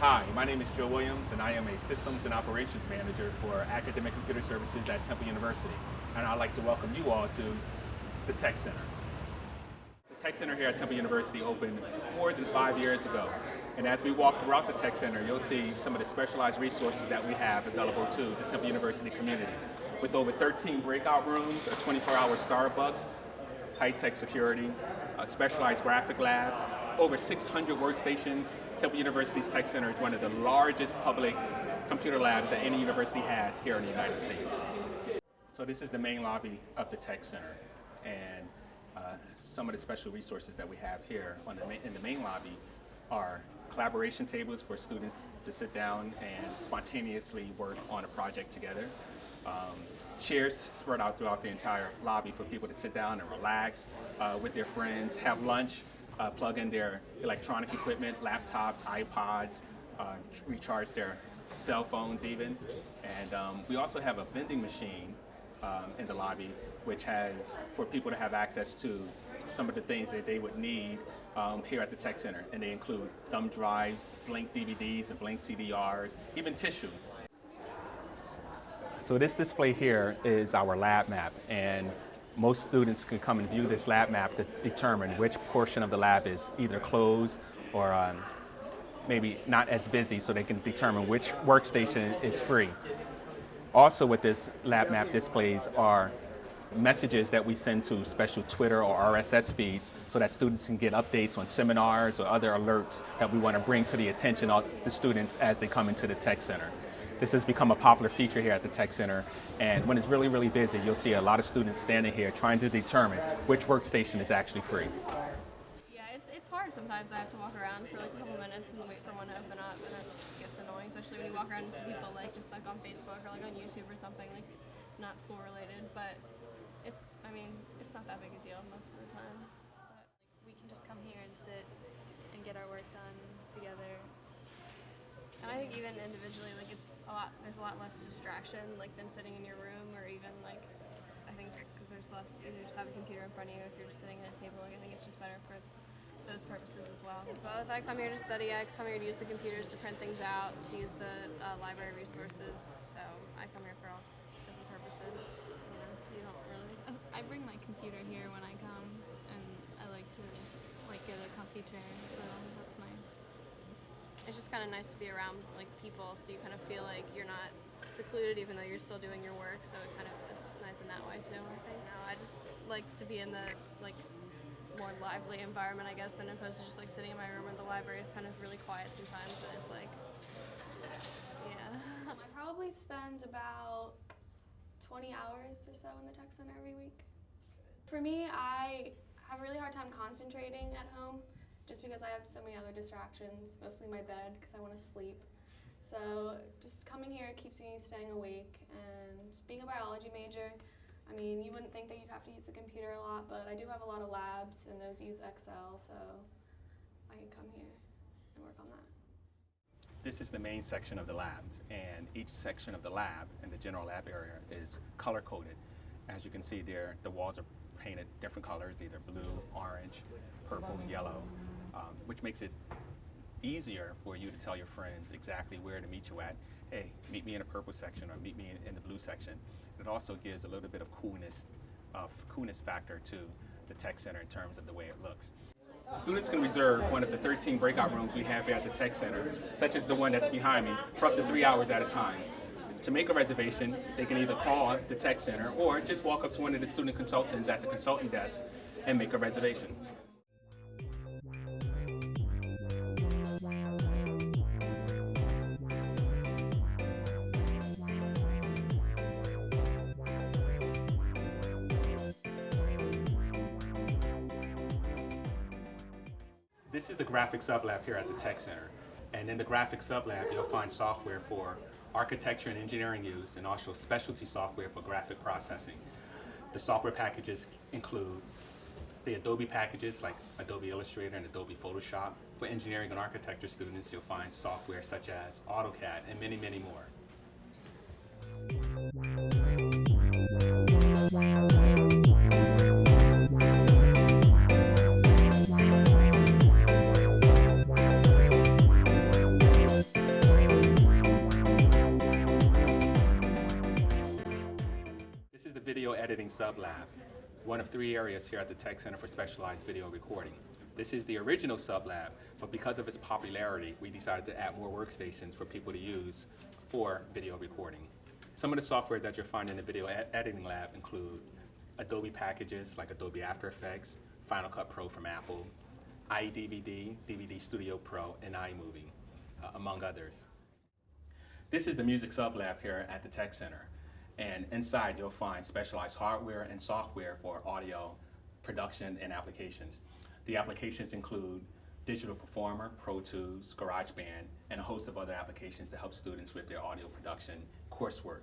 Hi, my name is Joe Williams, and I am a Systems and Operations Manager for Academic Computer Services at Temple University. And I'd like to welcome you all to the Tech Center. The Tech Center here at Temple University opened more than 5 years ago. And as we walk throughout the Tech Center, you'll see some of the specialized resources that we have available to the Temple University community. With over 13 breakout rooms, a 24-hour Starbucks, high-tech security, specialized graphic labs, over 600 workstations. Temple University's Tech Center is one of the largest public computer labs that any university has here in the United States. So this is the main lobby of the Tech Center, and some of the special resources that we have here in the main lobby are collaboration tables for students to sit down and spontaneously work on a project together. Chairs spread out throughout the entire lobby for people to sit down and relax with their friends, have lunch, plug in their electronic equipment, laptops, iPods, recharge their cell phones even. And we also have a vending machine in the lobby, which has for people to have access to some of the things that they would need here at the Tech Center. And they include thumb drives, blank DVDs and blank CDRs, even tissue. So this display here is our lab map, and most students can come and view this lab map to determine which portion of the lab is either closed or maybe not as busy, so they can determine which workstation is free. Also with this lab map displays are messages that we send to special Twitter or RSS feeds so that students can get updates on seminars or other alerts that we want to bring to the attention of the students as they come into the Tech Center. This has become a popular feature here at the Tech Center, and when it's really, really busy, you'll see a lot of students standing here trying to determine which workstation is actually free. Yeah, it's hard sometimes. I have to walk around for like a couple minutes and wait for one to open up, and it gets annoying, especially when you walk around and see people like just like on Facebook or like on YouTube or something, like not school related, but it's not that big a deal most of the time. But we can just come here and sit and get our work done together. And I think even individually, like there's a lot less distraction like than sitting in your room, or even like I think because there's less, you just have a computer in front of you. If you're just sitting at a table, like, I think it's just better for those purposes as well. Both. I come here to study. I come here to use the computers to print things out, to use the library resources. So I come here for all different purposes. You don't really. I bring my computer here when I come, and I like to get a comfy chair, so that's nice. It's just kind of nice to be around like people, so you kind of feel like you're not secluded, even though you're still doing your work. So it kind of is nice in that way too. I think. I just like to be in the like more lively environment, I guess, than opposed to just like sitting in my room. Or the library is kind of really quiet sometimes, and it's like, yeah. I probably spend about 20 hours or so in the Tech Center every week. For me, I have a really hard time concentrating at home, just because I have so many other distractions, mostly my bed, because I want to sleep. So just coming here keeps me staying awake, and being a biology major, I mean, you wouldn't think that you'd have to use a computer a lot, but I do have a lot of labs, and those use Excel, so I can come here and work on that. This is the main section of the labs, and each section of the lab in the general lab area is color-coded. As you can see there, the walls are painted different colors, either blue, orange, purple, yellow, which makes it easier for you to tell your friends exactly where to meet you at. Hey, meet me in the purple section, or meet me in the blue section. It also gives a little bit of coolness factor to the Tech Center in terms of the way it looks. Students can reserve one of the 13 breakout rooms we have here at the Tech Center, such as the one that's behind me, for up to 3 hours at a time. To make a reservation, they can either call the Tech Center or just walk up to one of the student consultants at the consultant desk and make a reservation. This is the Graphics Sub Lab here at the Tech Center. And in the Graphics Sub Lab, you'll find software for architecture and engineering use, and also specialty software for graphic processing. The software packages include the Adobe packages like Adobe Illustrator and Adobe Photoshop. For engineering and architecture students, you'll find software such as AutoCAD and many, many more. This is the Video Editing Sub Lab, one of 3 areas here at the Tech Center for Specialized Video Recording. This is the original sub lab, but because of its popularity, we decided to add more workstations for people to use for video recording. Some of the software that you'll find in the video editing lab include Adobe packages like Adobe After Effects, Final Cut Pro from Apple, iDVD, DVD Studio Pro, and iMovie, among others. This is the music sub lab here at the Tech Center. And inside you'll find specialized hardware and software for audio production and applications. The applications include Digital Performer, Pro Tools, GarageBand, and a host of other applications to help students with their audio production coursework.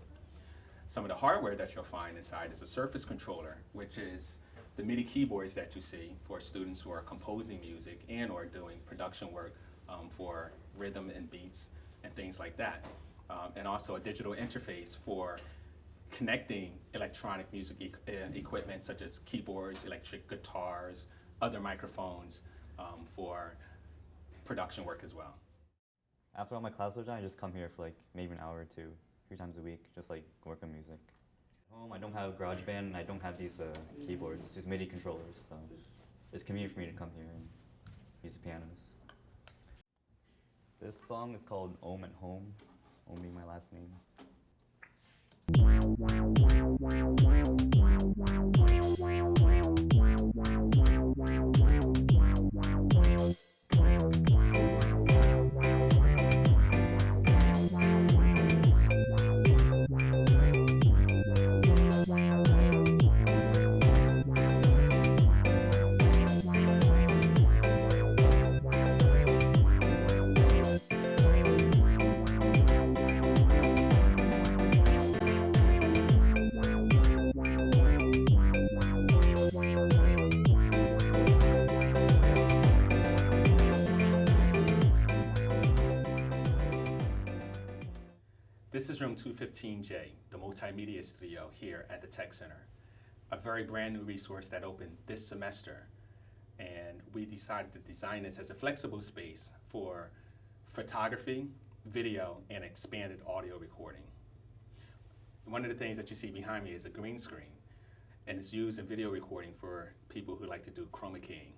Some of the hardware that you'll find inside is a Surface controller, which is the MIDI keyboards that you see for students who are composing music and or doing production work for rhythm and beats and things like that. And also a digital interface for connecting electronic music equipment such as keyboards, electric guitars, other microphones for production work as well. After all my classes are done, I just come here for like maybe an hour or 2, 3 times a week, just like work on music. At home, I don't have GarageBand and I don't have these keyboards, these MIDI controllers, so it's convenient for me to come here and use the pianos. This song is called Om at Home, Om being my last name. This is room 215J, the Multimedia Studio here at the Tech Center. A very brand new resource that opened this semester. And we decided to design this as a flexible space for photography, video, and expanded audio recording. One of the things that you see behind me is a green screen, and it's used in video recording for people who like to do chroma keying.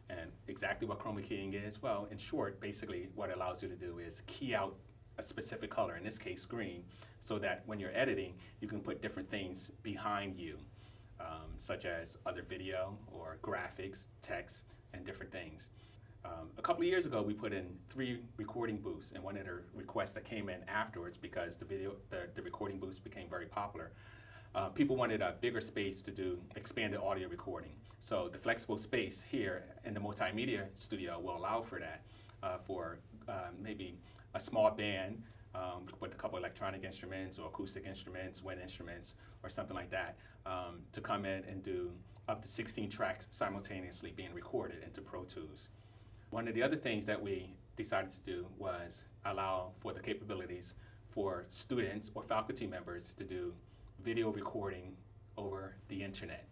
And exactly what chroma keying is, well, in short, basically what it allows you to do is key out a specific color, in this case green, so that when you're editing, you can put different things behind you, such as other video or graphics, text, and different things. A couple of years ago, we put in 3 recording booths, and one of the requests that came in afterwards, because the recording booths became very popular, people wanted a bigger space to do expanded audio recording. So the flexible space here in the Multimedia Studio will allow for that, for maybe a small band with a couple electronic instruments or acoustic instruments, wind instruments, or something like that, to come in and do up to 16 tracks simultaneously being recorded into Pro Tools. One of the other things that we decided to do was allow for the capabilities for students or faculty members to do video recording over the internet.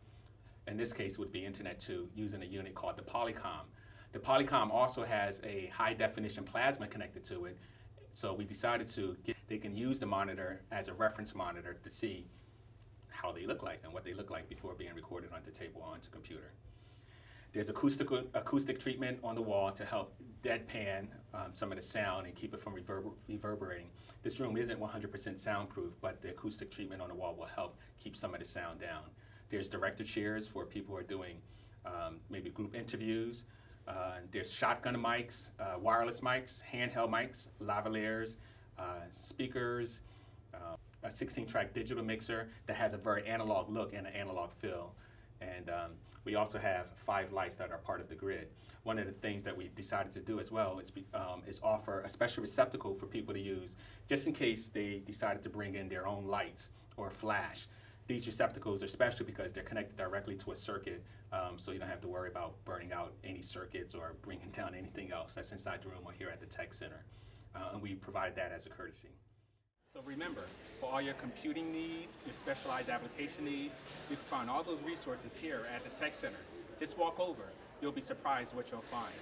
In this case, it would be Internet 2 using a unit called the Polycom. The Polycom also has a high definition plasma connected to it, so we decided they can use the monitor as a reference monitor to see how they look like and what they look like before being recorded onto tape or onto computer. There's acoustic treatment on the wall to help deadpan some of the sound and keep it from reverberating. This room isn't 100% soundproof, but the acoustic treatment on the wall will help keep some of the sound down. There's director chairs for people who are doing maybe group interviews. There's shotgun mics, wireless mics, handheld mics, lavaliers, speakers, a 16-track digital mixer that has a very analog look and an analog feel. And we also have 5 lights that are part of the grid. One of the things that we decided to do as well is offer a special receptacle for people to use just in case they decided to bring in their own lights or flash. These receptacles are special because they're connected directly to a circuit, so you don't have to worry about burning out any circuits or bringing down anything else that's inside the room or here at the Tech Center. And we provided that as a courtesy. So remember, for all your computing needs, your specialized application needs, you can find all those resources here at the Tech Center. Just walk over. You'll be surprised what you'll find.